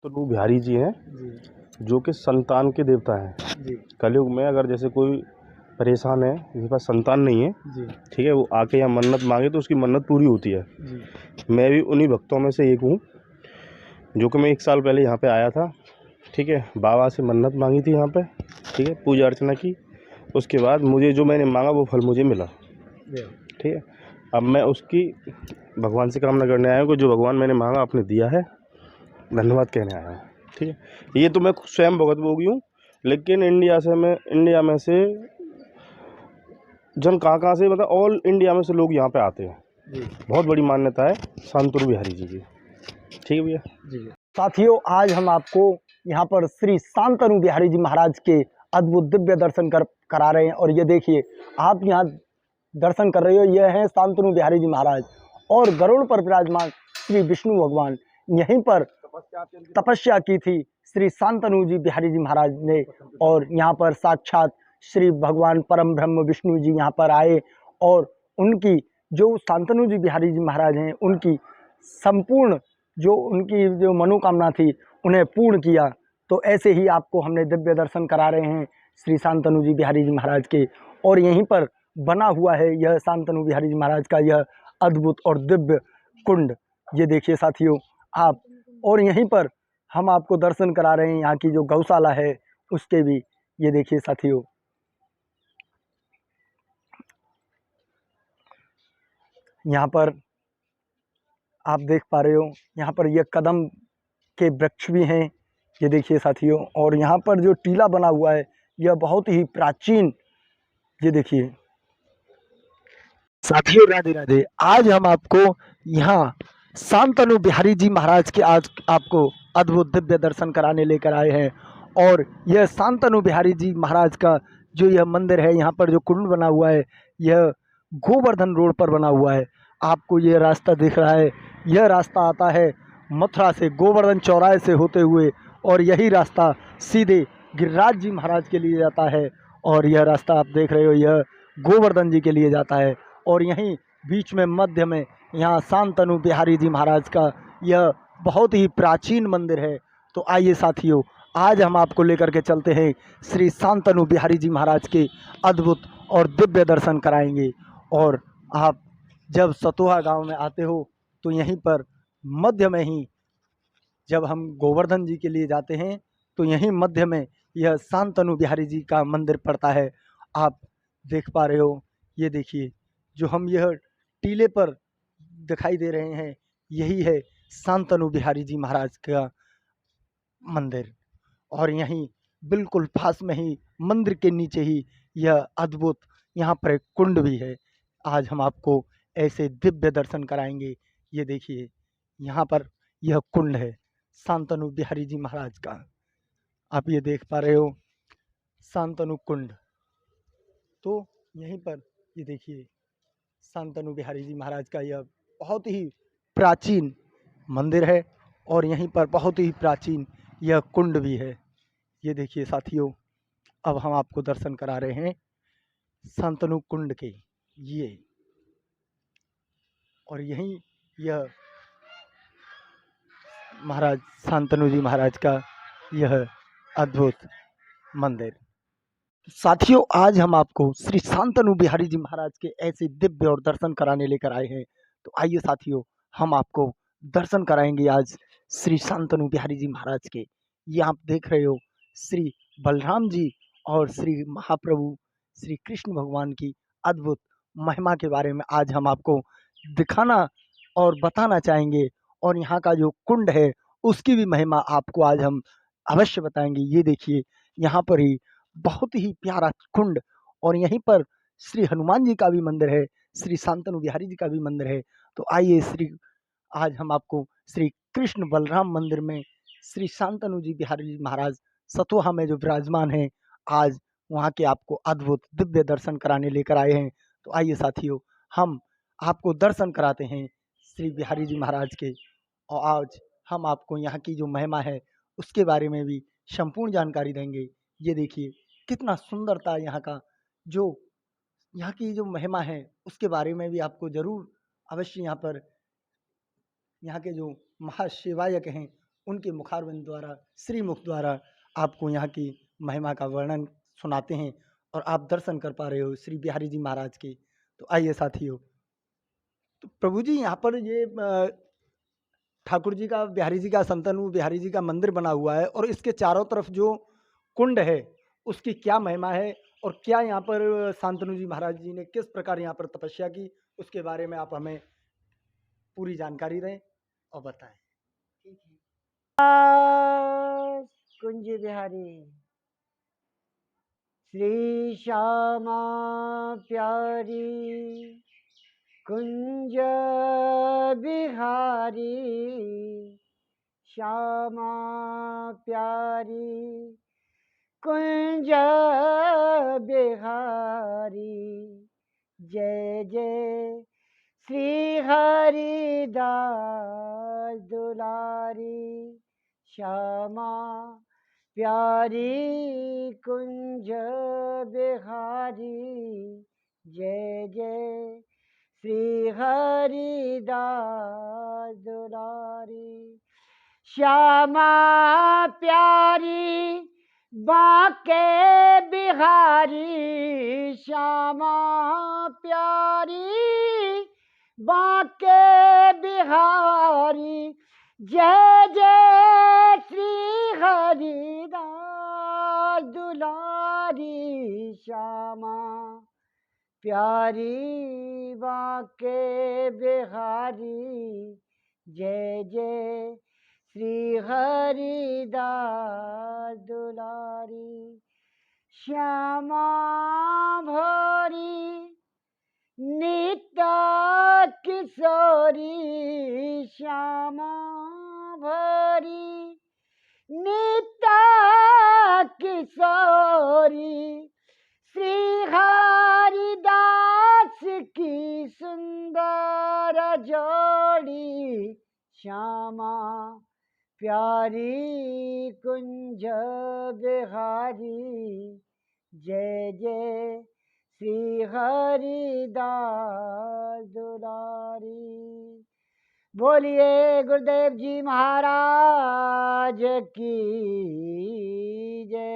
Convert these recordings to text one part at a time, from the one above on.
तो बिहारी जी हैं जी। जो कि संतान के देवता हैं। जी। कलयुग में अगर जैसे कोई परेशान है, जिसके पास संतान नहीं है, जी। ठीक है, वो आके यहाँ मन्नत मांगे तो उसकी मन्नत पूरी होती है। जी। मैं भी उन्हीं भक्तों में से एक हूँ, जो कि मैं 1 साल पहले यहाँ पे आया था, ठीक है। बाबा से मन्नत मांगी थी यहाँ पे, ठीक है, पूजा अर्चना की। उसके बाद मुझे जो मैंने मांगा वो फल मुझे मिला, ठीक है। अब मैं उसकी भगवान से कामना करने आया हूँ कि जो भगवान मैंने मांगा आपने दिया है, धन्यवाद कहने आया हूँ, ठीक है। ये तो मैं स्वयं भगत भोगी हूँ, लेकिन इंडिया में से जन कहाँ से, मतलब ऑल इंडिया में से लोग यहाँ पे आते हैं। जी। बहुत बड़ी मान्यता है शांतनु बिहारी जी की, ठीक है भैया जी। साथियों, आज हम आपको यहाँ पर श्री शांतनु बिहारी जी महाराज के अद्भुत दिव्य दर्शन करा रहे हैं। और ये देखिए, आप यहाँ दर्शन कर रहे हो, ये हैं शांतनु बिहारी जी महाराज। और गरुड़ पर विराजमान श्री विष्णु भगवान यहीं पर तपस्या की थी श्री शांतनु जी बिहारी जी महाराज ने। और यहाँ पर साक्षात श्री भगवान परम ब्रह्म विष्णु जी यहाँ पर आए और उनकी जो शांतनु जी बिहारी जी महाराज हैं, उनकी संपूर्ण उनकी जो मनोकामना थी उन्हें पूर्ण किया। तो ऐसे ही आपको हमने दिव्य दर्शन करा रहे हैं श्री शांतनु जी बिहारी जी महाराज के। और यहीं पर बना हुआ है यह शांतनु बिहारी जी महाराज का यह अद्भुत और दिव्य कुंड। ये देखिए साथियों आप, और यहीं पर हम आपको दर्शन करा रहे हैं यहाँ की जो गौशाला है उसके भी। ये देखिए साथियों, यहाँ पर आप देख पा रहे हो, यहाँ पर ये कदम के वृक्ष भी हैं। ये देखिए साथियों, और यहाँ पर जो टीला बना हुआ है यह बहुत ही प्राचीन। ये देखिए साथियों, राधे राधे। आज हम आपको यहाँ शांतनु बिहारी जी महाराज के आज आपको अद्भुत दिव्य दर्शन कराने लेकर आए हैं। और यह शांतनु बिहारी जी महाराज का जो यह मंदिर है, यहाँ पर जो कुंड बना हुआ है, यह गोवर्धन रोड पर बना हुआ है। आपको यह रास्ता दिख रहा है, यह रास्ता आता है मथुरा से, गोवर्धन चौराहे से होते हुए, और यही रास्ता सीधे गिरिराज जी महाराज के लिए जाता है। और यह रास्ता आप देख रहे हो, यह गोवर्धन जी के लिए जाता है। और यहीं बीच में मध्य में यहाँ शांतनु बिहारी जी महाराज का यह बहुत ही प्राचीन मंदिर है। तो आइए साथियों, आज हम आपको लेकर के चलते हैं श्री शांतनु बिहारी जी महाराज के अद्भुत और दिव्य दर्शन कराएंगे। और आप जब सतोहा गांव में आते हो तो यहीं पर मध्य में ही, जब हम गोवर्धन जी के लिए जाते हैं तो यहीं मध्य में यह शांतनु बिहारी जी का मंदिर पड़ता है। आप देख पा रहे हो, ये देखिए जो हम यह टीले पर दिखाई दे रहे हैं, यही है शांतनु बिहारी जी महाराज का मंदिर। और यहीं बिल्कुल पास में ही मंदिर के नीचे ही यह अद्भुत यहाँ पर एक कुंड भी है। आज हम आपको ऐसे दिव्य दर्शन कराएंगे। ये देखिए यहाँ पर यह कुंड है शांतनु बिहारी जी महाराज का। आप ये देख पा रहे हो शांतनु कुंड। तो यहीं पर ये देखिए शांतनु बिहारी जी महाराज का यह बहुत ही प्राचीन मंदिर है। और यहीं पर बहुत ही प्राचीन यह कुंड भी है। ये देखिए साथियों, अब हम आपको दर्शन करा रहे हैं शांतनु कुंड के। ये और यहीं यह महाराज शांतनु जी महाराज का यह अद्भुत मंदिर। साथियों, आज हम आपको श्री शांतनु बिहारी जी महाराज के ऐसे दिव्य और दर्शन कराने लेकर आए हैं। तो आइए साथियों, हम आपको दर्शन कराएंगे आज श्री शांतनु बिहारी जी महाराज के। ये आप देख रहे हो श्री बलराम जी और श्री महाप्रभु श्री कृष्ण भगवान की अद्भुत महिमा के बारे में आज हम आपको दिखाना और बताना चाहेंगे। और यहाँ का जो कुंड है उसकी भी महिमा आपको आज हम अवश्य बताएंगे। ये देखिए यहाँ पर ही बहुत ही प्यारा कुंड, और यहीं पर श्री हनुमान जी का भी मंदिर है, श्री शांतनु बिहारी जी का भी मंदिर है। तो आइए आज हम आपको श्री कृष्ण बलराम मंदिर में श्री शांतनु जी बिहारी जी महाराज सतोहा में जो विराजमान हैं, आज वहाँ के आपको अद्भुत दिव्य दर्शन कराने लेकर आए हैं। तो आइए साथियों, हम आपको दर्शन कराते हैं श्री बिहारी जी महाराज के। और आज हम आपको यहाँ की जो महिमा है उसके बारे में भी संपूर्ण जानकारी देंगे। ये देखिए कितना सुंदरता यहाँ का, जो यहाँ की जो महिमा है उसके बारे में भी आपको ज़रूर अवश्य यहाँ के जो महासेवायक हैं उनके मुखारविंद द्वारा, श्रीमुख द्वारा आपको यहाँ की महिमा का वर्णन सुनाते हैं और आप दर्शन कर पा रहे हो श्री बिहारी जी महाराज के। तो आइए साथियों, तो प्रभु जी यहाँ पर ये ठाकुर जी का, बिहारी जी का, संतनु बिहारी जी का मंदिर बना हुआ है और इसके चारों तरफ जो कुंड है उसकी क्या महिमा है और क्या यहाँ पर शांतनु जी महाराज जी ने किस प्रकार यहाँ पर तपस्या की, उसके बारे में आप हमें पूरी जानकारी दें और बताएं। ठीक है। कुंज बिहारी श्री श्यामा प्यारी कुंज बिहारी श्यामा प्यारी कुंज बिहारी जय जय श्री हरिदास दुलारी श्यामा प्यारी कुंज बिहारी जय जय श्री हरिदास दुलारी श्यामा प्यारी बाके बिहारी श्यामा प्यारी बाके बिहारी जय जय श्री हरिदास दुलारी श्यामा प्यारी बाके बिहारी जय जय श्री हरिदास दुलारी श्यामा भोरी नित्य किशोरी श्यामा भरी नित्य किशोरी श्री हरिदास की सुंदर जोड़ी श्यामा प्यारी कुंज बिहारी जय जय श्री हरिदास दुलारी। बोलिए गुरुदेव जी महाराज की जय।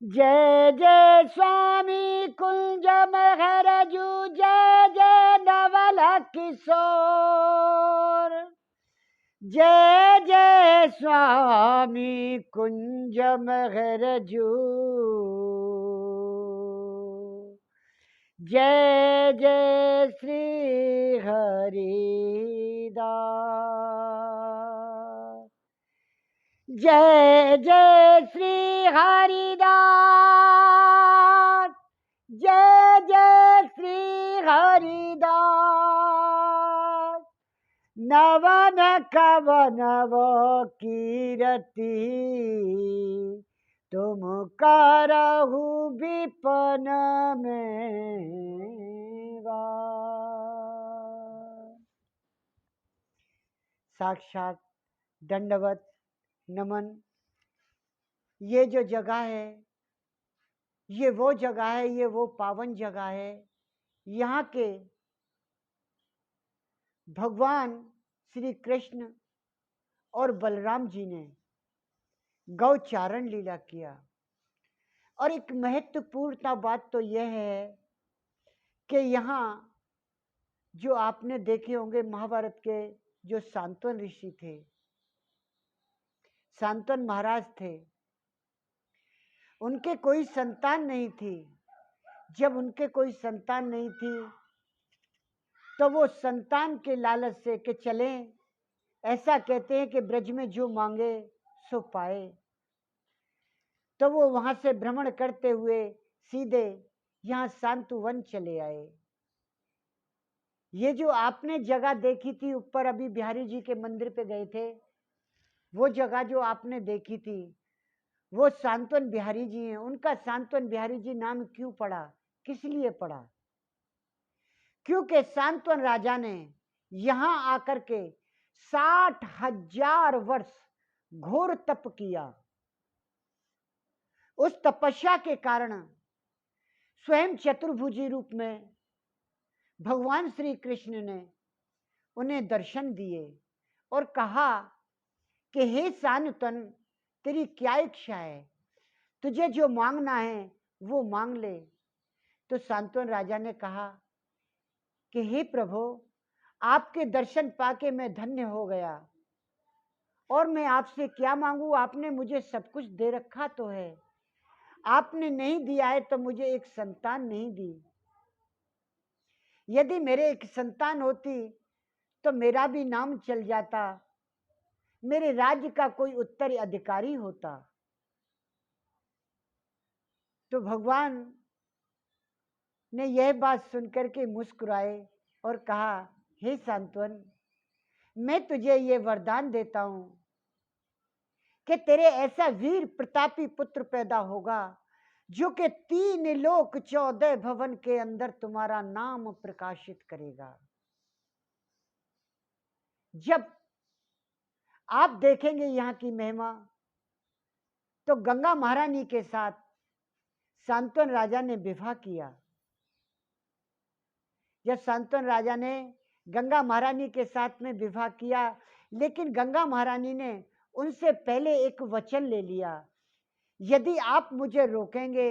जय जय स्वामी कुंज महरजू जय जय नवल किशोर जय जय स्वामी कुंज महरजू जय जय श्री हरिदास जय जय श्री हरिदास जय जय श्री हरिदास नवन कवन वो कीरति तुम करहु विपन में वास। साक्षात दंडवत नमन। ये जो जगह है, ये वो जगह है, ये वो पावन जगह है। यहाँ के भगवान श्री कृष्ण और बलराम जी ने गौचारण लीला किया। और एक महत्वपूर्ण बात तो यह है कि यहाँ जो आपने देखे होंगे महाभारत के जो शांतनु ऋषि थे, शांतनु महाराज थे, उनके कोई संतान नहीं थी। जब उनके कोई संतान नहीं थी तो वो संतान के लालच से कि चलें, ऐसा कहते हैं कि ब्रज में जो मांगे सो पाए, तो वो वहां से भ्रमण करते हुए सीधे यहाँ शांतुवन चले आए। ये जो आपने जगह देखी थी ऊपर, अभी बिहारी जी के मंदिर पे गए थे, वो जगह जो आपने देखी थी वो शांतनु बिहारी जी हैं। उनका शांतनु बिहारी जी नाम क्यों पड़ा, किस लिए पड़ा? क्योंकि शांतनु राजा ने यहाँ आकर के 60,000 वर्ष घोर तप किया। उस तपस्या के कारण स्वयं चतुर्भुजी रूप में भगवान श्री कृष्ण ने उन्हें दर्शन दिए और कहा कि हे शान्तनु, तेरी क्या इच्छा है, तुझे जो मांगना है वो मांग ले। तो शान्तनु राजा ने कहा कि हे प्रभु, आपके दर्शन पाके मैं धन्य हो गया, और मैं आपसे क्या मांगू, आपने मुझे सब कुछ दे रखा तो है, आपने नहीं दिया है तो मुझे एक संतान नहीं दी। यदि मेरे एक संतान होती तो मेरा भी नाम चल जाता, मेरे राज्य का कोई उत्तराधिकारी होता। तो भगवान ने यह बात सुनकर के मुस्कुराए और कहा, हे शान्तनु, मैं तुझे ये वरदान देता हूं कि तेरे ऐसा वीर प्रतापी पुत्र पैदा होगा जो कि 3 लोक 14 भवन के अंदर तुम्हारा नाम प्रकाशित करेगा। जब आप देखेंगे यहाँ की महिमा, तो गंगा महारानी के साथ शान्तनु राजा ने विवाह किया। जब शान्तनु राजा ने गंगा महारानी के साथ में विवाह किया, लेकिन गंगा महारानी ने उनसे पहले एक वचन ले लिया, यदि आप मुझे रोकेंगे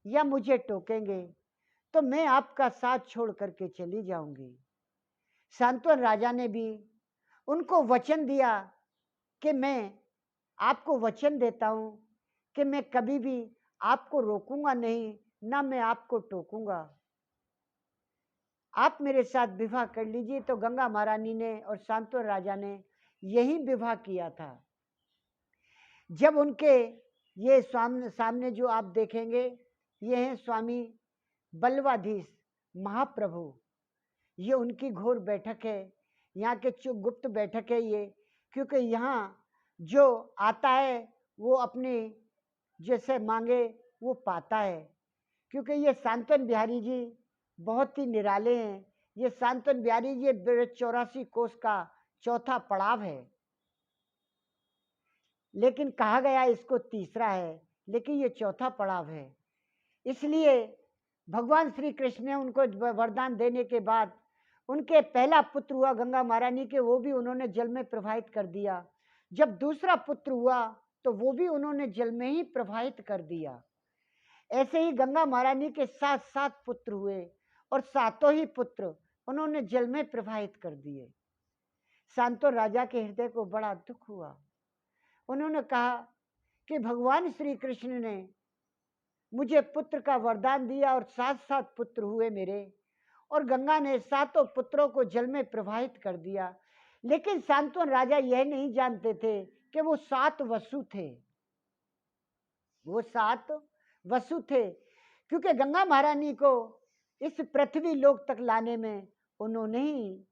या मुझे टोकेंगे तो मैं आपका साथ छोड़ करके चली जाऊंगी। शान्तनु राजा ने भी उनको वचन दिया कि मैं आपको वचन देता हूं कि मैं कभी भी आपको रोकूंगा नहीं, ना मैं आपको टोकूंगा, आप मेरे साथ विवाह कर लीजिए। तो गंगा महारानी ने और शान्तनु राजा ने यही विवाह किया था। जब उनके ये सामने सामने जो आप देखेंगे, ये हैं स्वामी बल्लवाधीश महाप्रभु, ये उनकी घोर बैठक है, यहाँ के गुप्त बैठक है ये, क्योंकि यहाँ जो आता है वो अपने जैसे मांगे वो पाता है। क्योंकि ये शान्तनु बिहारी जी बहुत ही निराले हैं। ये शान्तनु बिहारी जी 84 कोस का चौथा पड़ाव है, लेकिन कहा गया इसको तीसरा है, लेकिन ये चौथा पड़ाव है। इसलिए भगवान श्री कृष्ण ने उनको वरदान देने के बाद उनके पहला पुत्र हुआ गंगा महारानी के, वो भी उन्होंने जल में प्रवाहित कर दिया। जब दूसरा पुत्र हुआ तो वो भी उन्होंने जल में ही प्रवाहित कर दिया। ऐसे ही गंगा महारानी के 7 पुत्र हुए और 7 ही पुत्र उन्होंने जल में प्रवाहित कर दिए। शान्तनु राजा के हृदय को बड़ा दुख हुआ। उन्होंने कहा कि भगवान श्री कृष्ण ने मुझे पुत्र का वरदान दिया और 7 पुत्र हुए मेरे, और गंगा ने 7 पुत्रों को जल में प्रवाहित कर दिया। लेकिन शान्तनु राजा यह नहीं जानते थे कि वो 7 वसु थे, वो 7 वसु थे, क्योंकि गंगा महारानी को इस पृथ्वी लोक तक लाने में उन्होंने ही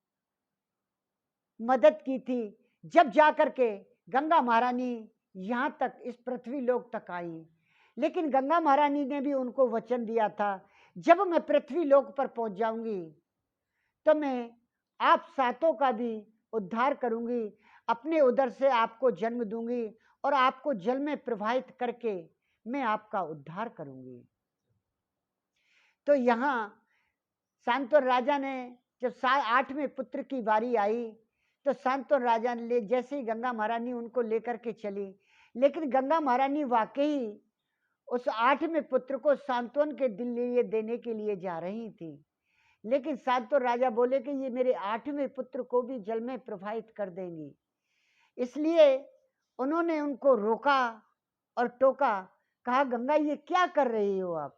मदद की थी। जब जाकर के गंगा महारानी यहाँ तक इस पृथ्वी लोक तक आई, लेकिन गंगा महारानी ने भी उनको वचन दिया था, जब मैं पृथ्वी लोक पर पहुंच जाऊंगी तो मैं आप 7 का भी उद्धार करूंगी, अपने उदर से आपको जन्म दूंगी और आपको जल में प्रवाहित करके मैं आपका उद्धार करूंगी। तो यहाँ शान्तनु राजा ने जब 8वें पुत्र की बारी आई तो शान्तनु राजा ने जैसे ही गंगा महारानी उनको लेकर के चली, लेकिन गंगा महारानी वाकई उस 8वें पुत्र को शान्तनु के दिल लिए देने के लिए जा रही थी। लेकिन शान्तनु राजा बोले कि ये मेरे 8वें पुत्र को भी जल में प्रवाहित कर देंगी। इसलिए उन्होंने उनको रोका और टोका, कहा गंगा ये क्या कर रही हो आप।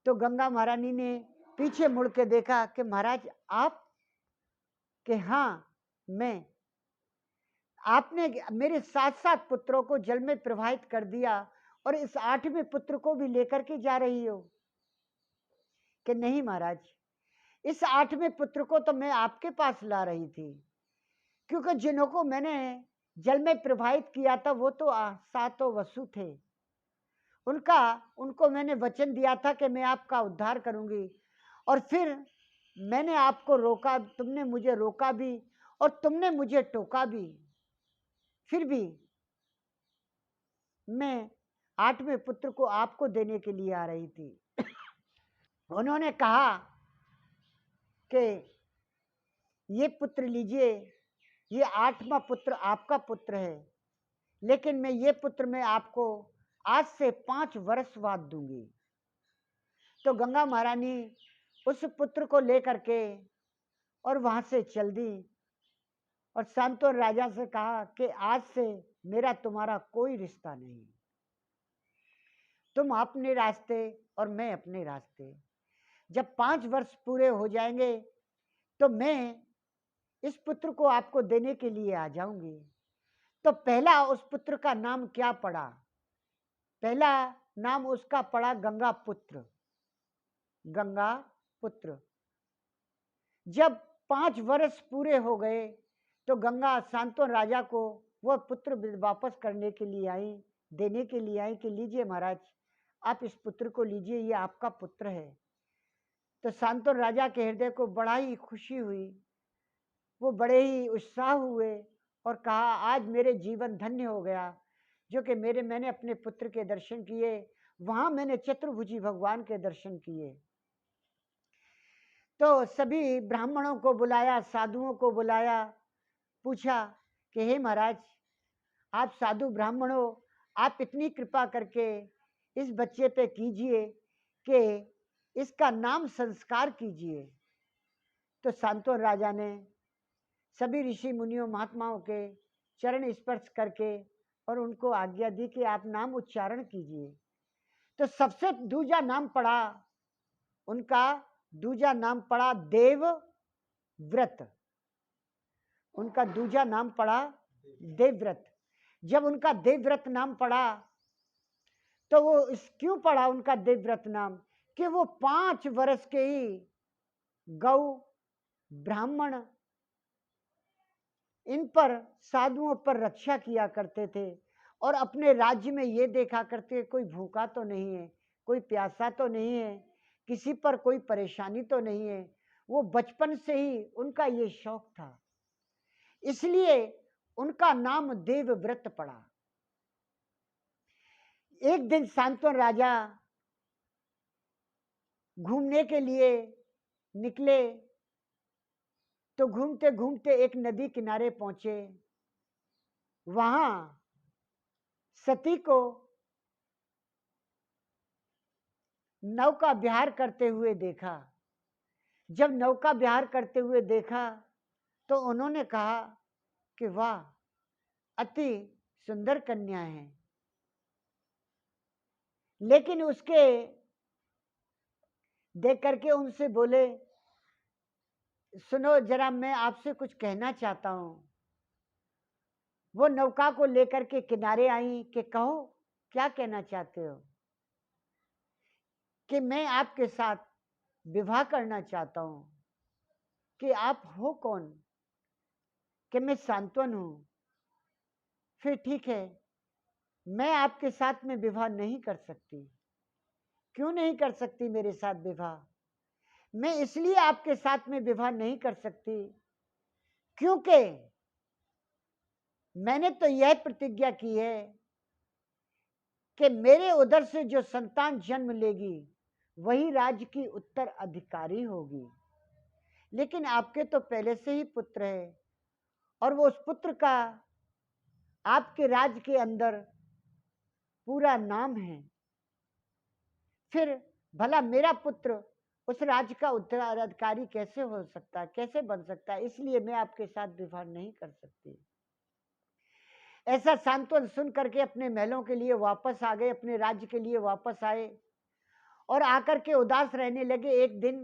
तो गंगा महारानी ने पीछे मुड़ के देखा कि महाराज आप, कि हाँ मैं, आपने मेरे 7 पुत्रों को जल में प्रवाहित कर दिया और इस 8वें पुत्र को भी लेकर के जा रही हो। कि नहीं महाराज, इस 8वें पुत्र को तो मैं आपके पास ला रही थी, क्योंकि जिन्हों को मैंने जल में प्रवाहित किया था वो तो 7 वसु थे, उनको मैंने वचन दिया था कि मैं आपका उद्धार करूंगी। और फिर मैंने आपको रोका, तुमने मुझे रोका भी और तुमने मुझे टोका भी, फिर भी मैं 8वें पुत्र को आपको देने के लिए आ रही थी। उन्होंने कहा कि ये पुत्र लीजिए, ये 8वां पुत्र आपका पुत्र है, लेकिन मैं ये पुत्र मैं आपको आज से 5 वर्ष बाद दूंगी। तो गंगा महारानी उस पुत्र को लेकर के और वहां से चल दी और सांतवन राजा से कहा कि आज से मेरा तुम्हारा कोई रिश्ता नहीं, तुम अपने रास्ते और मैं अपने रास्ते। जब 5 वर्ष पूरे हो जाएंगे तो मैं इस पुत्र को आपको देने के लिए आ जाऊंगी। तो पहला उस पुत्र का नाम क्या पड़ा? पहला नाम उसका पड़ा गंगा पुत्र। गंगा पुत्र। जब 5 वर्ष पूरे हो गए तो गंगा सांतवन राजा को वह पुत्र वापस करने के लिए आई, देने के लिए आई कि लीजिए महाराज, आप इस पुत्र को लीजिए, ये आपका पुत्र है। तो सांतवन राजा के हृदय को बड़ा ही खुशी हुई, वो बड़े ही उत्साह हुए और कहा आज मेरे जीवन धन्य हो गया, जो कि मैंने अपने पुत्र के दर्शन किए, वहां मैंने चतुर्भुजी भगवान के दर्शन किए। तो सभी ब्राह्मणों को बुलाया, साधुओं को बुलाया, पूछा कि हे महाराज, आप साधु ब्राह्मण हो, आप इतनी कृपा करके इस बच्चे पे कीजिए कि इसका नाम संस्कार कीजिए। तो सांतवन राजा ने सभी ऋषि मुनियों महात्माओं के चरण स्पर्श करके और उनको आज्ञा दी कि आप नाम उच्चारण कीजिए। तो सबसे दूजा नाम पड़ा, उनका दूजा नाम पड़ा देवव्रत। उनका दूजा नाम पड़ा देवव्रत। जब उनका देवव्रत नाम पड़ा तो वो क्यों पड़ा उनका देवव्रत नाम? कि वो 5 वर्ष के ही गौ, ब्राह्मण, इन पर, साधुओं पर रक्षा किया करते थे और अपने राज्य में ये देखा करते कोई भूखा तो नहीं है, कोई प्यासा तो नहीं है, किसी पर कोई परेशानी तो नहीं है। वो बचपन से ही उनका ये शौक था, इसलिए उनका नाम देवव्रत पड़ा। एक दिन सांतवन राजा घूमने के लिए निकले तो घूमते घूमते एक नदी किनारे पहुंचे। वहां सती को नौका विहार करते हुए देखा। जब नौका विहार करते हुए देखा तो उन्होंने कहा कि वाह, अति सुंदर कन्या है। लेकिन उसके देख करके उनसे बोले, सुनो जरा, मैं आपसे कुछ कहना चाहता हूं। वो नौका को लेकर के किनारे आई कि कहो, क्या कहना चाहते हो? कि मैं आपके साथ विवाह करना चाहता हूं। कि आप हो कौन? कि मैं सांतवन हूं। फिर ठीक है, मैं आपके साथ में विवाह नहीं कर सकती। क्यों नहीं कर सकती मेरे साथ विवाह? मैं इसलिए आपके साथ में विवाह नहीं कर सकती क्योंकि मैंने तो यह प्रतिज्ञा की है कि मेरे उदर से जो संतान जन्म लेगी वही राज्य की उत्तराधिकारी होगी। लेकिन आपके तो पहले से ही पुत्र है और वो उस पुत्र का आपके राज्य के अंदर पूरा नाम है। फिर भला मेरा पुत्र उस राज्य का उत्तराधिकारी कैसे हो सकता है, कैसे बन सकता है? इसलिए मैं आपके साथ विवाह नहीं कर सकती। ऐसा सांत्वन सुन करके अपने महलों के लिए वापस आ गए, अपने राज्य के लिए वापस आए और आकर के उदास रहने लगे। एक दिन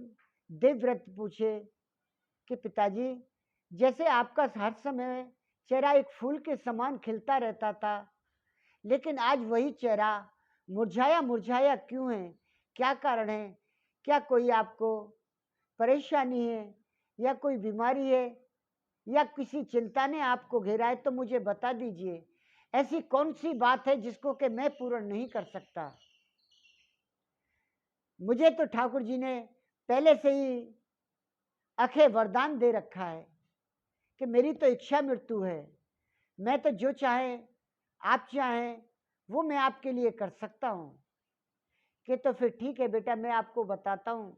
देवव्रत पूछे कि पिताजी, जैसे आपका हर समय चेहरा एक फूल के समान खिलता रहता था, लेकिन आज वही चेहरा मुरझाया मुरझाया क्यों है? क्या कारण है? क्या कोई आपको परेशानी है या कोई बीमारी है या किसी चिंता ने आपको घेरा है? तो मुझे बता दीजिए, ऐसी कौन सी बात है जिसको कि मैं पूर्ण नहीं कर सकता? मुझे तो ठाकुर जी ने पहले से ही अखे वरदान दे रखा है कि मेरी तो इच्छा मृत्यु है। मैं तो जो चाहे, आप चाहें, वो मैं आपके लिए कर सकता हूं। कि तो फिर ठीक है बेटा, मैं आपको बताता हूं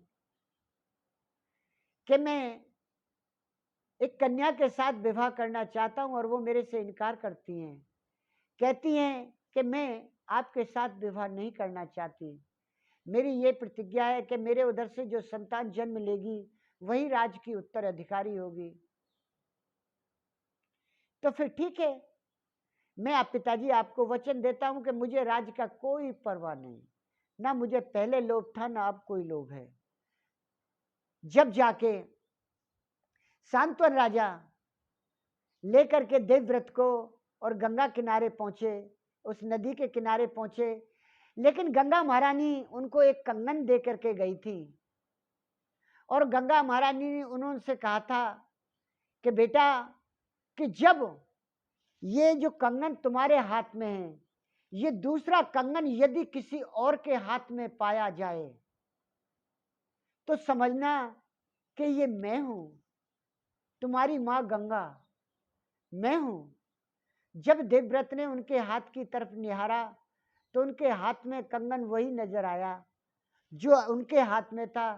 कि मैं एक कन्या के साथ विवाह करना चाहता हूँ और वो मेरे से इनकार करती हैं, कहती हैं कि मैं आपके साथ विवाह नहीं करना चाहती। मेरी ये प्रतिज्ञा है कि मेरे उधर से जो संतान जन्म लेगी वही राज्य की उत्तराधिकारी होगी। तो फिर ठीक है, मैं आप पिताजी आपको वचन देता हूं कि मुझे राज्य का कोई परवाह नहीं, ना मुझे पहले लोभ था ना अब कोई लोभ है। जब जाके सांत्वन राजा लेकर के देवव्रत को और गंगा किनारे पहुंचे, उस नदी के किनारे पहुंचे, लेकिन गंगा महारानी उनको एक कंगन दे करके गई थी और गंगा महारानी ने उन्होंने कहा था कि बेटा, कि जब ये जो कंगन तुम्हारे हाथ में है, ये दूसरा कंगन यदि किसी और के हाथ में पाया जाए तो समझना कि ये मैं हूं, तुम्हारी मां गंगा मैं हूं। जब देवव्रत ने उनके हाथ की तरफ निहारा तो उनके हाथ में कंगन वही नजर आया जो उनके हाथ में था।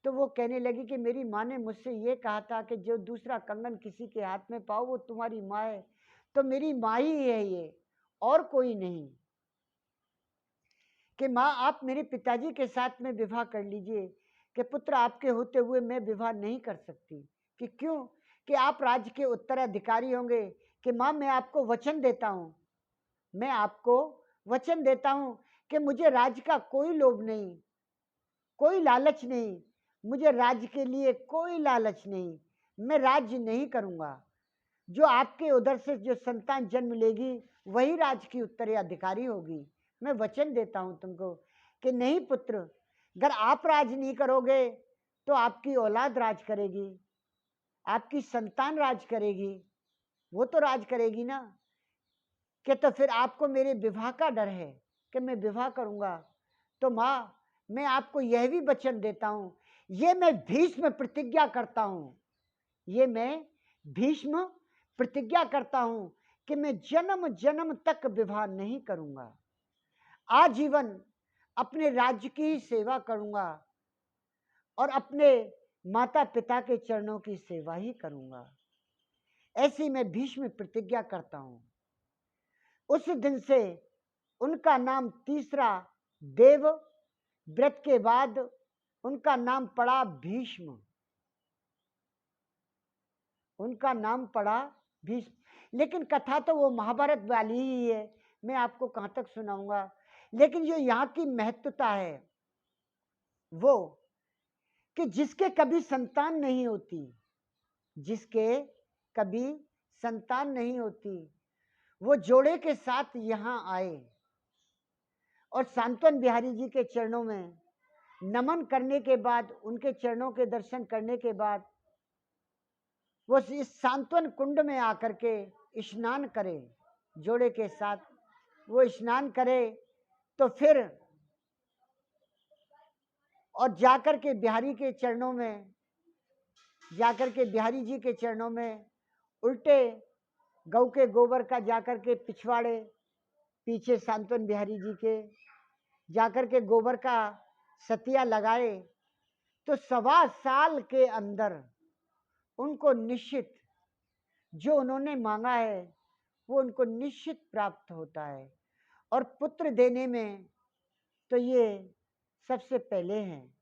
तो वो कहने लगी कि मेरी माँ ने मुझसे ये कहा था कि जो दूसरा कंगन किसी के हाथ में पाओ वो तुम्हारी माँ है, तो मेरी माँ ही है ये, और कोई नहीं। कि माँ आप मेरे पिताजी के साथ में विवाह कर लीजिए, कि पुत्र आपके होते हुए मैं विवाह नहीं कर सकती। कि क्यों? कि आप राज्य के उत्तराधिकारी होंगे। कि माँ मैं आपको वचन देता हूँ, मैं आपको वचन देता हूँ कि मुझे राज्य का कोई लोभ नहीं, कोई लालच नहीं, मुझे राज्य के लिए कोई लालच नहीं, मैं राज्य नहीं करूँगा। जो आपके उधर से जो संतान जन्म लेगी वही राज्य की उत्तराधिकारी होगी। मैं वचन देता हूं तुमको कि नहीं पुत्र, अगर आप राज नहीं करोगे तो आपकी औलाद राज करेगी, आपकी संतान राज करेगी, वो तो राज करेगी ना। कि तो फिर आपको मेरे विवाह का डर है कि मैं विवाह करूंगा। तो माँ मैं आपको यह भी वचन देता हूं, ये मैं भीष्म प्रतिज्ञा करता हूं, ये मैं भीष्म प्रतिज्ञा करता हूं कि मैं जन्म जन्म तक विवाह नहीं करूंगा, आजीवन अपने राज्य की सेवा करूंगा और अपने माता पिता के चरणों की सेवा ही करूंगा। ऐसी मैं भीष्म प्रतिज्ञा करता हूं। उस दिन से उनका नाम तीसरा देव व्रत के बाद उनका नाम पड़ा भीष्म, उनका नाम पड़ा भीष्म। लेकिन कथा तो वो महाभारत वाली ही है, मैं आपको कहाँ तक सुनाऊंगा। लेकिन जो यहाँ की महत्वता है वो कि जिसके कभी संतान नहीं होती, जिसके कभी संतान नहीं होती, वो जोड़े के साथ यहाँ आए और सांत्वन बिहारी जी के चरणों में नमन करने के बाद, उनके चरणों के दर्शन करने के बाद वो इस सांत्वन कुंड में आकर के स्नान करे, जोड़े के साथ वो स्नान करे। तो फिर और जाकर के बिहारी के चरणों में, जाकर के बिहारी जी के चरणों में उल्टे गौ के गोबर का जाकर के पिछवाड़े पीछे सांत्वन बिहारी जी के जाकर के गोबर का सतिया लगाए तो 1.25 साल के अंदर उनको निश्चित जो उन्होंने मांगा है वो उनको निश्चित प्राप्त होता है। और पुत्र देने में तो ये सबसे पहले हैं।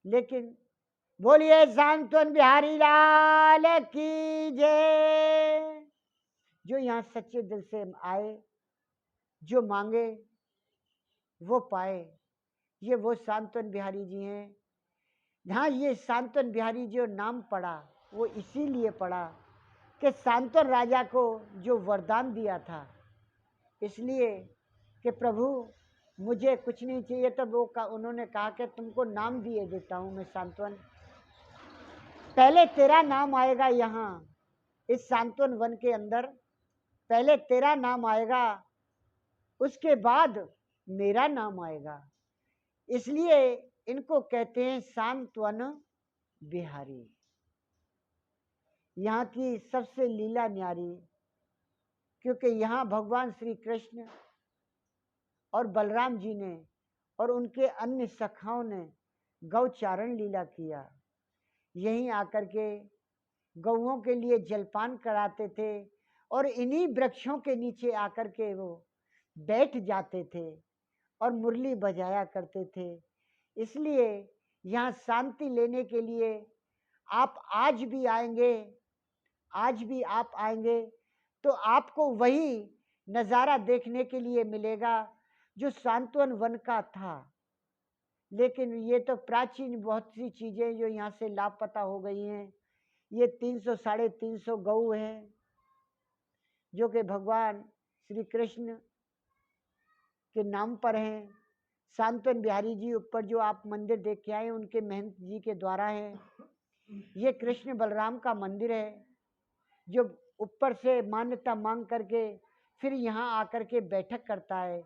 लेकिन बोलिए सांत्वन बिहारी लाल की जय। जो यहाँ सच्चे दिल से आए, जो मांगे वो पाए, ये वो सांत्वन बिहारी जी हैं। हाँ, ये सांत्वन बिहारी जो नाम पड़ा वो इसीलिए पड़ा कि सांत्वन राजा को जो वरदान दिया था, इसलिए कि प्रभु मुझे कुछ नहीं चाहिए, तो वो उन्होंने कहा कि तुमको नाम दिए देता हूँ मैं सांत्वन, पहले तेरा नाम आएगा यहाँ इस सांत्वन वन के अंदर, पहले तेरा नाम आएगा उसके बाद मेरा नाम आएगा। इसलिए इनको कहते हैं सांत्वन बिहारी। यहाँ की सबसे लीला न्यारी, क्योंकि यहाँ भगवान श्री कृष्ण और बलराम जी ने और उनके अन्य सखाओं ने गौचारण लीला किया। यहीं आकर के गौओं के लिए जलपान कराते थे और इन्हीं वृक्षों के नीचे आकर के वो बैठ जाते थे और मुरली बजाया करते थे। इसलिए यहाँ शांति लेने के लिए आप आज भी आएंगे, आज भी आप आएंगे तो आपको वही नज़ारा देखने के लिए मिलेगा जो सांत्वन वन का था। लेकिन ये तो प्राचीन बहुत सी चीज़ें जो यहाँ से लापता हो गई हैं। ये 300 साढ़े 300 गऊ हैं जो कि भगवान श्री कृष्ण के नाम पर हैं। सांत्वन बिहारी जी ऊपर जो आप मंदिर देख के आए उनके महंत जी के द्वारा है। ये कृष्ण बलराम का मंदिर है जो ऊपर से मान्यता मांग करके फिर यहाँ आकर के बैठक करता है।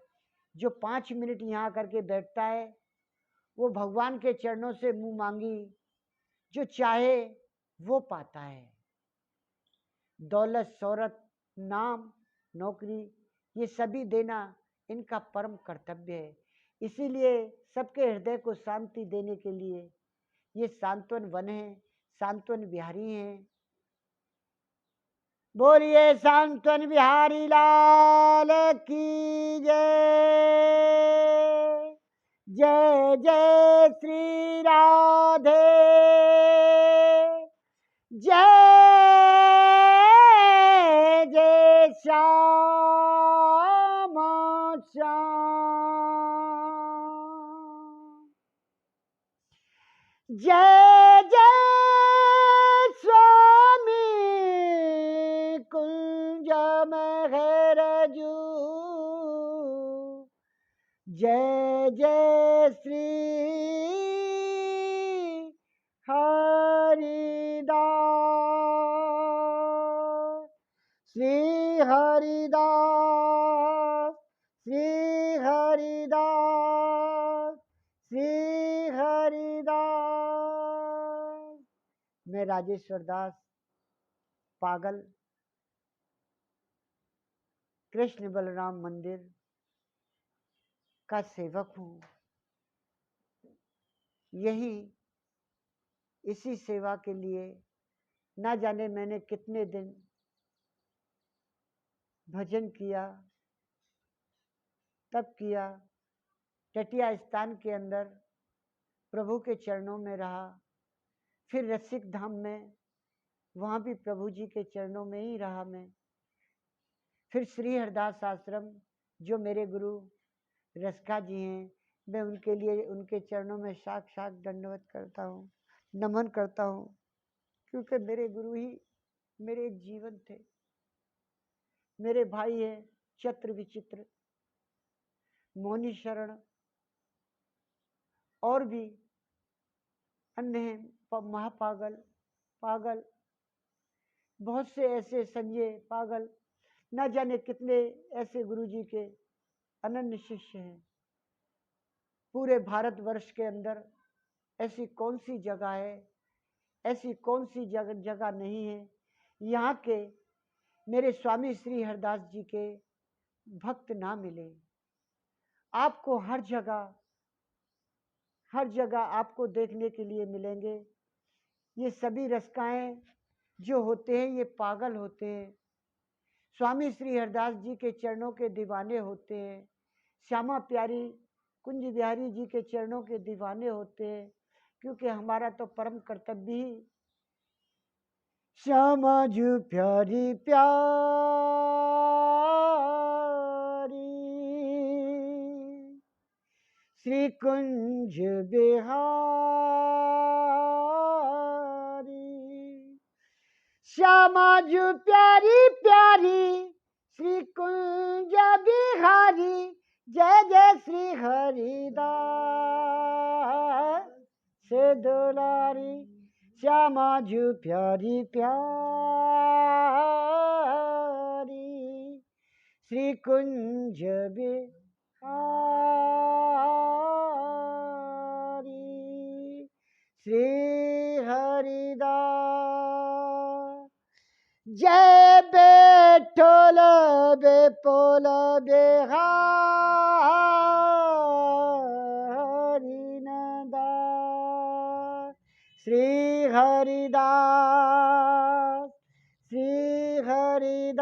जो 5 मिनट यहाँ आकर के बैठता है वो भगवान के चरणों से मुंह मांगी जो चाहे वो पाता है। दौलत, शौहरत, नाम, नौकरी ये सभी देना इनका परम कर्तव्य है। इसीलिए सबके हृदय को शांति देने के लिए ये सांत्वन वन है, सांत्वन बिहारी हैं। बोलिए सांत्वन बिहारी लाल की जय। जय जय श्री राधे, जय जय श्यामा श्याम, जय जय स्वामी कुंज महरजू, जय जय श्री हरिदास, श्री हरिदास, श्री हरिदास, श्री हरिदास। मैं राजेश्वर दास पागल कृष्ण बलराम मंदिर का सेवक हूँ। यही इसी सेवा के लिए ना जाने मैंने कितने दिन भजन किया, तप किया। टटिया स्थान के अंदर प्रभु के चरणों में रहा, फिर रसिक धाम में वहाँ भी प्रभु जी के चरणों में ही रहा मैं। फिर श्री हरदास आश्रम जो मेरे गुरु रसका जी हैं, मैं उनके लिए उनके चरणों में साक्षात दंडवत करता हूँ, नमन करता हूँ, क्योंकि मेरे गुरु ही मेरे जीवन थे। मेरे भाई हैं चत्र विचित्र, मोनी शरण और भी अन्य हैं, महापागल, पागल, बहुत से ऐसे संजय पागल, ना जाने कितने ऐसे गुरुजी के अनन्य शिष्य हैं। पूरे भारतवर्ष के अंदर ऐसी कौन सी जगह है, ऐसी कौन सी जगह नहीं है यहाँ के मेरे स्वामी श्री हरदास जी के भक्त ना मिले। आपको हर जगह आपको देखने के लिए मिलेंगे। ये सभी रसिकाएं जो होते हैं ये पागल होते हैं, स्वामी श्री हरदास जी के चरणों के दीवाने होते हैं, श्यामा प्यारी कुंज बिहारी जी के चरणों के दीवाने होते हैं, क्योंकि हमारा तो परम कर्तव्य ही श्यामा जी प्यारी प्यारी श्री कुंज बिहारी, श्यामा जी प्यारी प्यारी श्री कुंज बिहारी, जय जय श्री हरिदास से दुलारी, श्यामा जी प्यारी प्यारी श्री कुंज बिहारी, श्री हरिदास। जय बेठोल बेपोल बेहारी नंदा, श्री हरिदास। श्री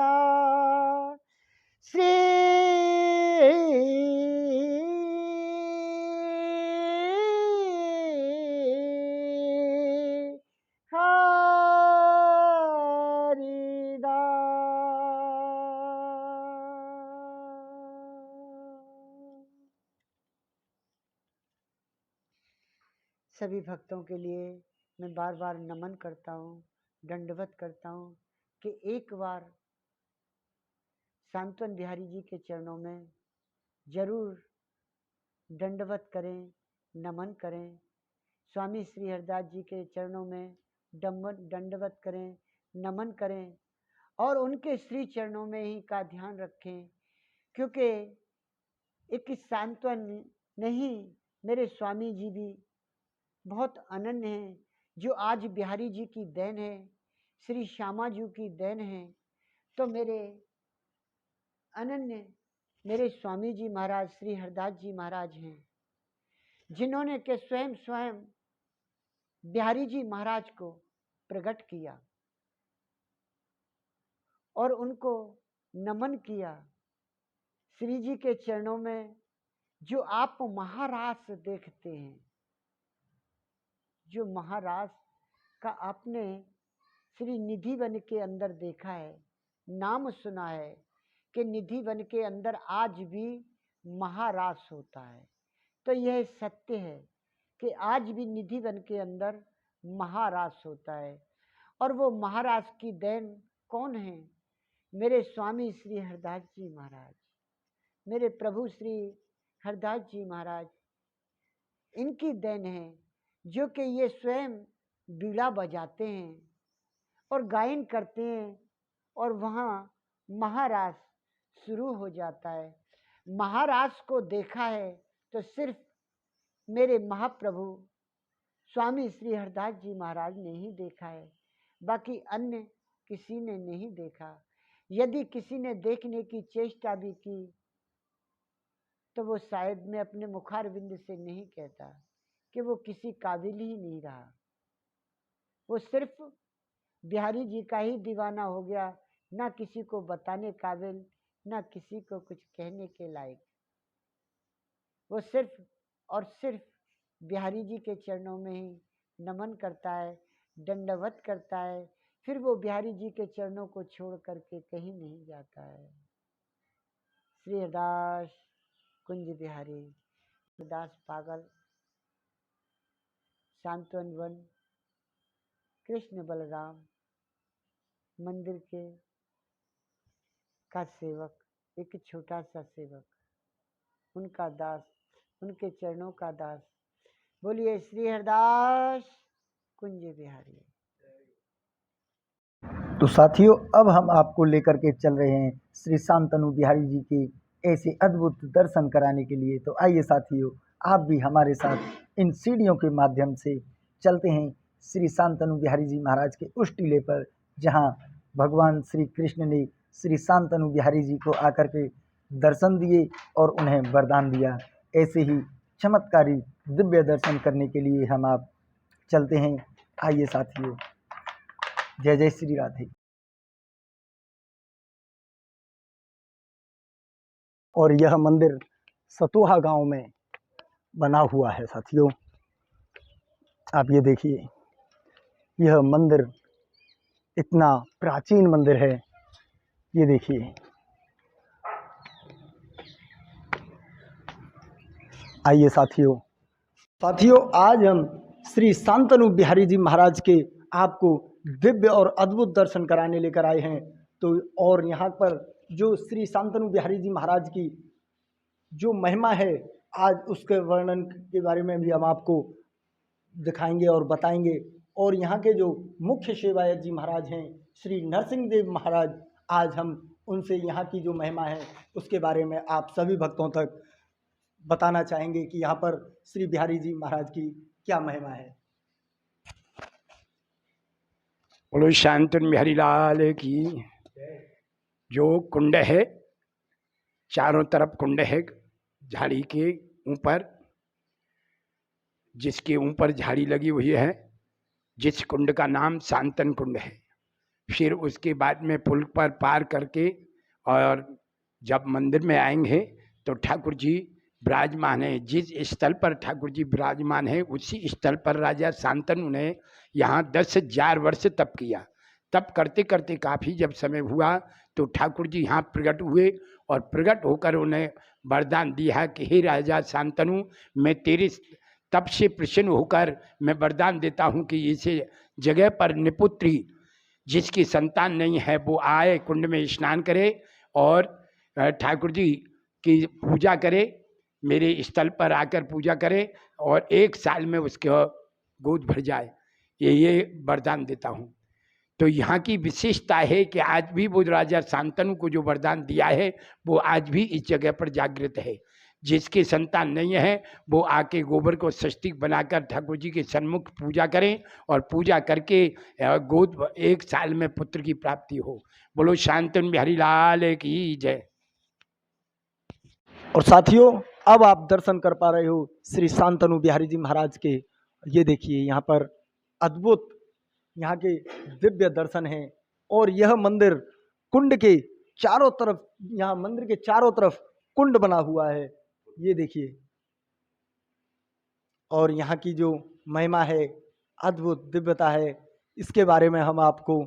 सभी भक्तों के लिए मैं बार बार नमन करता हूँ, दंडवत करता हूँ कि एक बार सांत्वन बिहारी जी के चरणों में जरूर दंडवत करें, नमन करें। स्वामी श्री हरदास जी के चरणों में दंडवत करें, नमन करें और उनके श्री चरणों में ही का ध्यान रखें, क्योंकि एक सांत्वन नहीं, मेरे स्वामी जी भी बहुत अनन्य हैं, जो आज बिहारी जी की देन है, श्री श्यामा जी की देन है। तो मेरे अनन्य मेरे स्वामी जी महाराज श्री हरदास जी महाराज हैं, जिन्होंने के स्वयं बिहारी जी महाराज को प्रकट किया और उनको नमन किया। श्री जी के चरणों में जो आप महारास देखते हैं, जो महारास का आपने श्री निधि वन के अंदर देखा है, नाम सुना है कि निधि वन के अंदर आज भी महारास होता है। तो यह सत्य है कि आज भी निधि वन के अंदर महारास होता है। और वो महारास की देन कौन है? मेरे स्वामी श्री हरदास जी महाराज, मेरे प्रभु श्री हरदास जी महाराज, इनकी देन है, जो कि ये स्वयं बीड़ा बजाते हैं और गायन करते हैं और वहाँ महारास शुरू हो जाता है। महारास को देखा है तो सिर्फ मेरे महाप्रभु स्वामी श्री हरदास जी महाराज ने ही देखा है, बाकी अन्य किसी ने नहीं देखा। यदि किसी ने देखने की चेष्टा भी की तो वो शायद मैं अपने मुखारविंद से नहीं कहता कि वो किसी काबिल ही नहीं रहा, वो सिर्फ बिहारी जी का ही दीवाना हो गया, ना किसी को बताने काबिल, ना किसी को कुछ कहने के लायक। वो सिर्फ और सिर्फ बिहारी जी के चरणों में ही नमन करता है, दंडवत करता है, फिर वो बिहारी जी के चरणों को छोड़ करके कहीं नहीं जाता है। श्री हरदास कुंज बिहारी, हरदास पागल, सांत्वन वन, कृष्ण बलराम मंदिर के का सेवक, एक छोटा सा सेवक, उनका दास, उनके चरणों का दास। बोलिए श्री हरदास कुंज बिहारी। तो साथियों, अब हम आपको लेकर के चल रहे हैं श्री शांतनु बिहारी जी के ऐसे अद्भुत दर्शन कराने के लिए। तो आइए साथियों, आप भी हमारे साथ इन सीढ़ियों के माध्यम से चलते हैं श्री शांतनु बिहारी जी महाराज के उस टीले पर, जहां भगवान श्री कृष्ण ने श्री शांतनु बिहारी जी को आकर के दर्शन दिए और उन्हें वरदान दिया। ऐसे ही चमत्कारी दिव्य दर्शन करने के लिए हम आप चलते हैं। आइए साथियों, जय जय श्री राधे। और यह मंदिर सतोहा गांव में बना हुआ है साथियों। आप ये देखिए, यह मंदिर इतना प्राचीन मंदिर है, ये देखिए। आइए साथियों, आज हम श्री शांतनु बिहारी जी महाराज के आपको दिव्य और अद्भुत दर्शन कराने लेकर आए हैं। तो और यहाँ पर जो श्री शांतनु बिहारी जी महाराज की जो महिमा है, आज उसके वर्णन के बारे में भी हम आपको दिखाएंगे और बताएंगे। और यहाँ के जो मुख्य सेवायत जी महाराज हैं श्री नरसिंह देव महाराज, आज हम उनसे यहाँ की जो महिमा है उसके बारे में आप सभी भक्तों तक बताना चाहेंगे कि यहाँ पर श्री बिहारी जी महाराज की क्या महिमा है। बोलो शांतनु बिहारी लाल की। जो कुंड है, चारों तरफ कुंड है, झाड़ी के ऊपर, जिसके ऊपर झाड़ी लगी हुई है, जिस कुंड का नाम शांतन कुंड है। फिर उसके बाद में पुल पर पार करके और जब मंदिर में आएंगे तो ठाकुर जी विराजमान है। जिस स्थल पर ठाकुर जी विराजमान है उसी स्थल पर राजा शांतनु ने यहाँ 10,000 वर्ष तप किया। तप करते करते काफ़ी जब समय हुआ तो ठाकुर जी यहाँ प्रकट हुए और प्रकट होकर उन्हें वरदान दिया कि हे राजा शांतनु, मैं तेरे तप से प्रसन्न होकर मैं वरदान देता हूँ कि इस जगह पर निपुत्री जिसकी संतान नहीं है वो आए, कुंड में स्नान करे और ठाकुर जी की पूजा करे, मेरे स्थल पर आकर पूजा करे और 1 साल में उसके गोद भर जाए। ये वरदान देता हूँ। तो यहाँ की विशेषता है कि आज भी वो राजा शांतनु को जो वरदान दिया है वो आज भी इस जगह पर जागृत है। जिसकी संतान नहीं है वो आके गोबर को सस्तिक बनाकर ठाकुर जी के सन्मुख पूजा करें और पूजा करके गोद 1 साल में पुत्र की प्राप्ति हो। बोलो शांतनु बिहारी लाल की जय। और साथियों, अब आप दर्शन कर पा रहे हो श्री शांतनु बिहारी जी महाराज के। ये देखिए यहाँ पर अद्भुत यहाँ के दिव्य दर्शन हैं और यह मंदिर कुंड के चारों तरफ, यहाँ मंदिर के चारों तरफ कुंड बना हुआ है। ये देखिए, और यहाँ की जो महिमा है, अद्भुत दिव्यता है, इसके बारे में हम आपको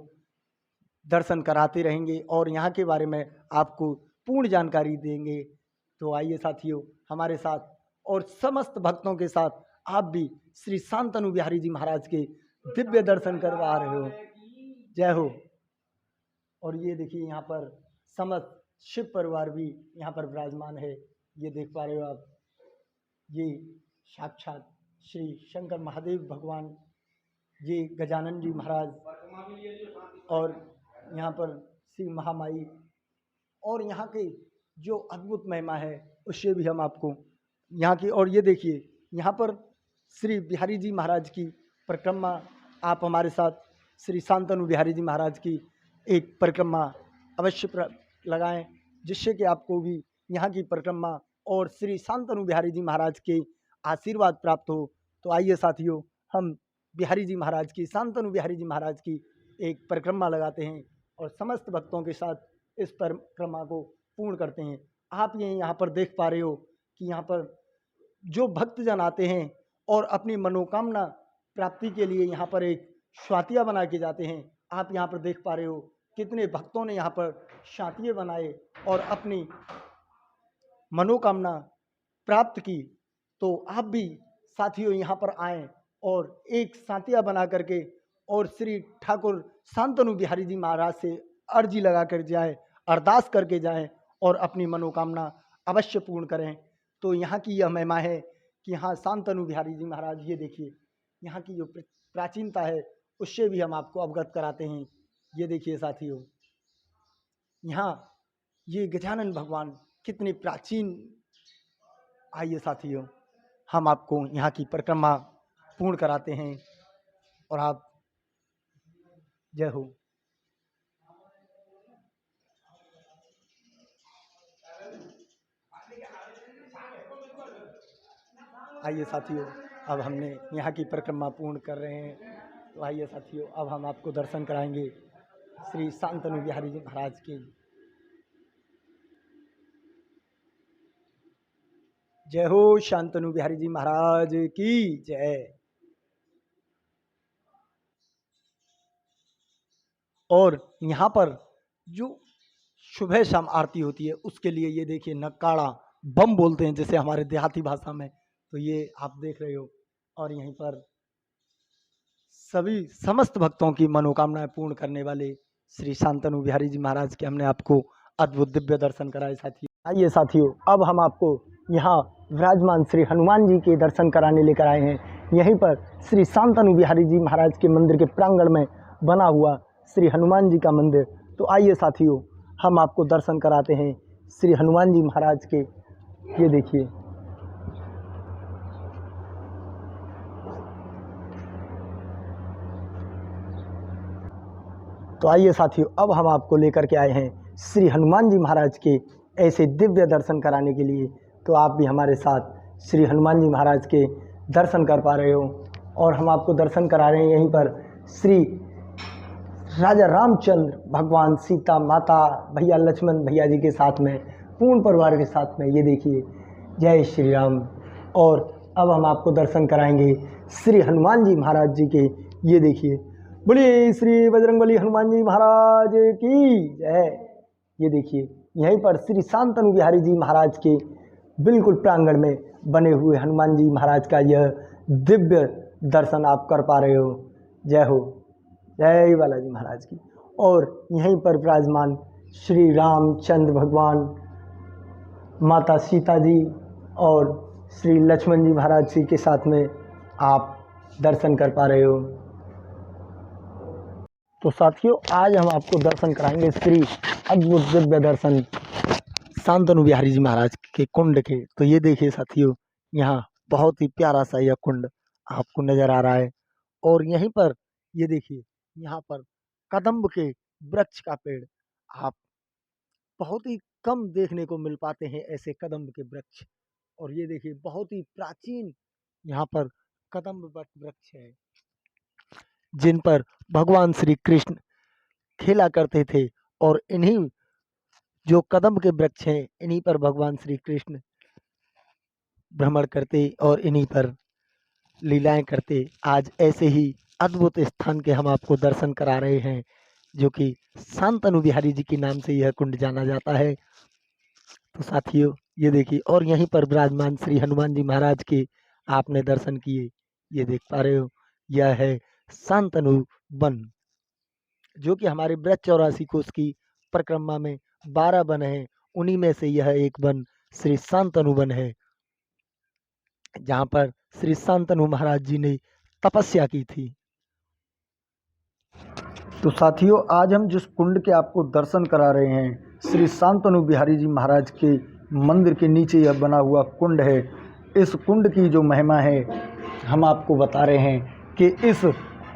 दर्शन कराते रहेंगे और यहाँ के बारे में आपको पूर्ण जानकारी देंगे। तो आइए साथियों हमारे साथ और समस्त भक्तों के साथ आप भी श्री शांतनु बिहारी जी महाराज के दिव्य दर्शन करवा रहे हो। जय हो। और ये देखिए यहाँ पर समस्त शिव परिवार भी यहाँ पर विराजमान है। ये देख पा रहे हो आप, ये साक्षात श्री शंकर महादेव भगवान, ये गजानन जी महाराज और यहाँ पर श्री महामाई, और यहाँ के जो अद्भुत महिमा है उससे भी हम आपको यहाँ की। और ये देखिए यहाँ पर श्री बिहारी जी महाराज की परिक्रमा, आप हमारे साथ श्री शांतनु बिहारी जी महाराज की एक परिक्रमा अवश्य लगाएं, जिससे कि आपको भी यहाँ की परिक्रमा और श्री शांतनु बिहारी जी महाराज के आशीर्वाद प्राप्त हो। तो आइए साथियों, हम बिहारी जी महाराज की, शांतनु बिहारी जी महाराज की एक परिक्रमा लगाते हैं और समस्त भक्तों के साथ इस परिक्रमा को पूर्ण करते हैं। आप ये यहाँ पर देख पा रहे हो कि यहाँ पर जो भक्तजन आते हैं और अपनी मनोकामना प्राप्ति के लिए यहाँ पर एक शातिया बना के जाते हैं। आप यहाँ पर देख पा रहे हो कितने भक्तों ने यहाँ पर शातिये बनाए और अपनी मनोकामना प्राप्त की। तो आप भी साथियों यहाँ पर आएँ और एक शातिया बना करके और श्री ठाकुर शांतनु बिहारी जी महाराज से अर्जी लगा कर जाए, अरदास करके जाएं और अपनी मनोकामना अवश्य पूर्ण करें। तो यहाँ की यह महिमा है कि यहाँ शांतनु बिहारी जी महाराज, ये देखिए यहाँ की जो प्राचीनता है उससे भी हम आपको अवगत कराते हैं। ये देखिए साथियों, यहाँ ये गजानन भगवान कितने प्राचीन। आइए साथियों, हम आपको यहाँ की परिक्रमा पूर्ण कराते हैं और आप जय हो। आइए साथियों, अब हमने यहाँ की परिक्रमा पूर्ण कर रहे हैं। तो आइए साथियों, अब हम आपको दर्शन कराएंगे श्री शांतनु बिहारी जी महाराज की। जय हो शांतनु बिहारी जी महाराज की जय। और यहाँ पर जो सुबह शाम आरती होती है उसके लिए ये देखिए नक्काड़ा बम बोलते हैं जिसे हमारे देहाती भाषा में, तो ये आप देख रहे हो। और यहीं पर सभी समस्त भक्तों की मनोकामनाएं पूर्ण करने वाले श्री शांतनु बिहारी जी महाराज के हमने आपको अद्भुत दिव्य दर्शन कराए साथियों। आइए साथियों, अब हम आपको यहाँ विराजमान श्री हनुमान जी के दर्शन कराने लेकर आए हैं। यहीं पर श्री शांतनु बिहारी जी महाराज के मंदिर के प्रांगण में बना हुआ श्री हनुमान जी का मंदिर। तो आइए साथियों, हम आपको दर्शन कराते हैं श्री हनुमान जी महाराज के। ये देखिए, तो आइए साथियों, अब हम आपको लेकर के आए हैं श्री हनुमान जी महाराज के ऐसे दिव्य दर्शन कराने के लिए। तो आप भी हमारे साथ श्री हनुमान जी महाराज के दर्शन कर पा रहे हो और हम आपको दर्शन करा रहे हैं यहीं पर श्री राजा रामचंद्र, भगवान सीता माता, भैया लक्ष्मण भैया जी के साथ में, पूर्ण परिवार के साथ में। ये देखिए, जय श्री राम। और अब हम आपको दर्शन कराएंगे श्री हनुमान जी महाराज जी के। ये देखिए, बोलिए श्री बजरंगबली हनुमान जी महाराज की जय। ये देखिए, यहीं पर श्री शांतनु बिहारी जी महाराज के बिल्कुल प्रांगण में बने हुए हनुमान जी महाराज का यह दिव्य दर्शन आप कर पा रहे हो। जय हो, जय बालाजी महाराज की। और यहीं पर विराजमान श्री रामचंद्र भगवान, माता सीता जी और श्री लक्ष्मण जी महाराज जी के साथ में आप दर्शन कर पा रहे हो। तो साथियों, आज हम आपको दर्शन कराएंगे श्री अद्भुत दिव्य दर्शन शांतनु बिहारी जी महाराज के कुंड के। तो ये देखिए साथियों, यहाँ बहुत ही प्यारा सा यह कुंड आपको नजर आ रहा है। और यहीं पर ये देखिए, यहाँ पर कदम्ब के वृक्ष का पेड़ आप बहुत ही कम देखने को मिल पाते हैं, ऐसे कदम्ब के वृक्ष। और ये देखिए, बहुत ही प्राचीन यहाँ पर कदम्ब वृक्ष है, जिन पर भगवान श्री कृष्ण खेला करते थे। और इन्हीं जो कदम्ब के वृक्ष हैं, इन्हीं पर भगवान श्री कृष्ण भ्रमण करते और इन्हीं पर लीलाएं करते। आज ऐसे ही अद्भुत स्थान के हम आपको दर्शन करा रहे हैं, जो कि शांतनु बिहारी जी के नाम से यह कुंड जाना जाता है। तो साथियों, ये देखिए, और यहीं पर विराजमान श्री हनुमान जी महाराज के आपने दर्शन किए। ये देख पा रहे हो, यह है शांतनु वन, जो कि हमारे ब्रज 84 कोष की परिक्रमा में 12 वन हैं। उन्हीं में से यह एक वन श्री शांतनु वन है, जहाँ पर श्री शांतनु महाराज जी ने तपस्या की थी। तो साथियों, आज हम जिस कुंड के आपको दर्शन करा रहे हैं, श्री शांतनु बिहारी जी महाराज के मंदिर के नीचे यह बना हुआ कुंड है। इस कुंड की जो महिमा है, हम आपको बता रहे हैं कि इस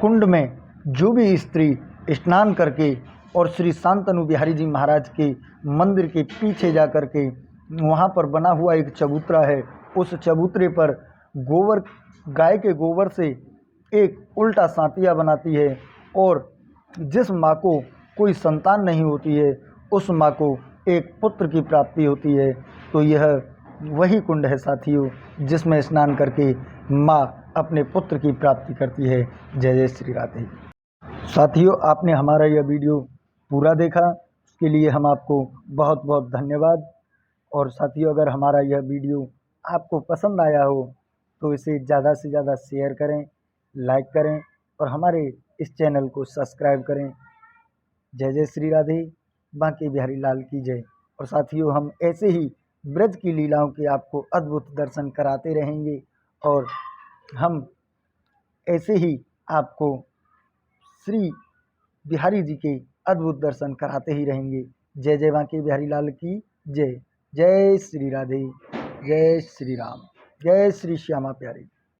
कुंड में जो भी स्त्री स्नान करके और श्री शांतनु बिहारी जी महाराज के मंदिर के पीछे जा कर के वहाँ पर बना हुआ एक चबूतरा है, उस चबूतरे पर गोबर, गाय के गोबर से एक उल्टा सांतिया बनाती है। और जिस माँ को कोई संतान नहीं होती है, उस माँ को एक पुत्र की प्राप्ति होती है। तो यह वही कुंड है साथियों, जिसमें स्नान करके माँ अपने पुत्र की प्राप्ति करती है। जय जय श्री राधे। साथियों, आपने हमारा यह वीडियो पूरा देखा, उसके लिए हम आपको बहुत बहुत धन्यवाद। और साथियों, अगर हमारा यह वीडियो आपको पसंद आया हो तो इसे ज़्यादा से ज़्यादा शेयर करें, लाइक करें और हमारे इस चैनल को सब्सक्राइब करें। जय जय श्री राधे, बांके बिहारी लाल की जय। और साथियों, हम ऐसे ही ब्रज की लीलाओं के आपको अद्भुत दर्शन कराते रहेंगे और हम ऐसे ही आपको श्री बिहारी जी के अद्भुत दर्शन कराते ही रहेंगे। जय जय बांके बिहारी लाल की जय। जय श्री राधे, जय श्री राम, जय श्री श्यामा प्यारी।